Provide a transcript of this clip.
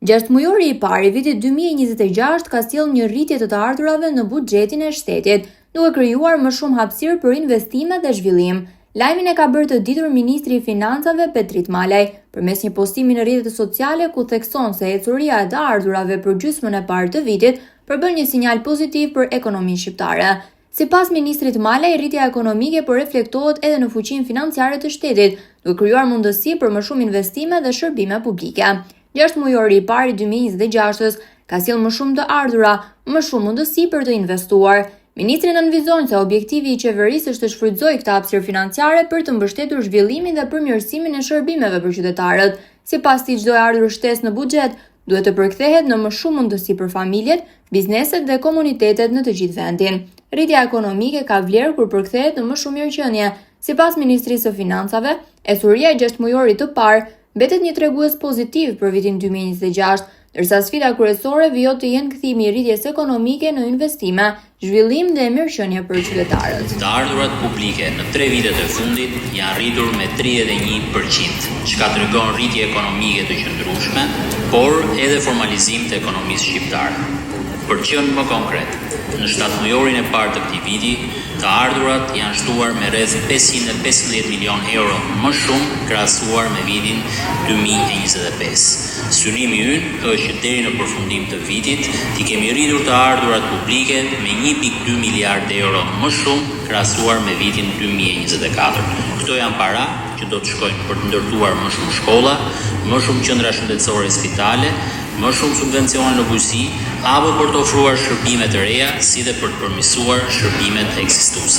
Gjashtëmujori i parë i vitit 2026 ka sjellë një rritje të ardhurave në buxhetin e shtetit, duke krijuar më shumë hapësirë për investime dhe zhvillim. Lajmin e ka bërë të ditur Ministri i Financave Petrit Malaj, përmes një postimi në rrjetet sociale ku thekson se ecuria e të ardhurave për gjysmën e parë të vitit përbën një sinjal pozitiv për ekonominë shqiptare. Sipas Ministrit Malaj, rritja ekonomike po reflektohet edhe në fuqinë financiare të shtetit, duke krijuar mundësi për më shumë investime dhe shërbime publike. Gjashtëmujori i parë i 2026-s ka sjellë më shumë të ardhura, më shumë mundësi për të investuar. Ministri nënvizon se objektivi i qeverisë është të shfrytëzojë këtë hapësirë financiare për të mbështetur zhvillimin dhe përmirësimin e shërbimeve për qytetarët. Sipas tij, çdo e ardhur shtesë në buxhet duhet të përkthehet në më shumë mundësi për familjet, bizneset dhe komunitetet në të gjithë vendin. Rritja ekonomike ka vlerë kur përkthehet në më shumë mirëqenie. Sipas Ministrisë së Financave, ecuria e gjashtëmujorit të parë mbetet një tregues pozitiv për vitin 2026, ndërsa sfida kryesore vijot të jenë kthimi i rritjes ekonomike në investime, zhvillim dhe mirëqenie për qytetarët. Të ardhurat publike në 3 vitet e fundit janë rritur me 31%, çka tregon rritje ekonomike të qëndrueshme, por edhe formalizim të ekonomisë shqiptare. Për të qenë më konkret, në shtatëmujorin e parë të këtij viti, të ardhurat janë shtuar me rreth 515 milion euro më shumë krahasuar me vitin 2025. Synimi ynë është që deri në përfundim të vitit t'i kemi rritur të ardhurat publike me 1.2 miliard euro më shumë krahasuar me vitin 2024. Këto janë para që do të shkojnë për të ndërtuar më shumë shkolla, më shumë qendra shëndetësore spitale, më shumë subvencione në bujqësi, apo për të ofruar shërbime të reja, si dhe për të përmirësuar shërbimet ekzistuese.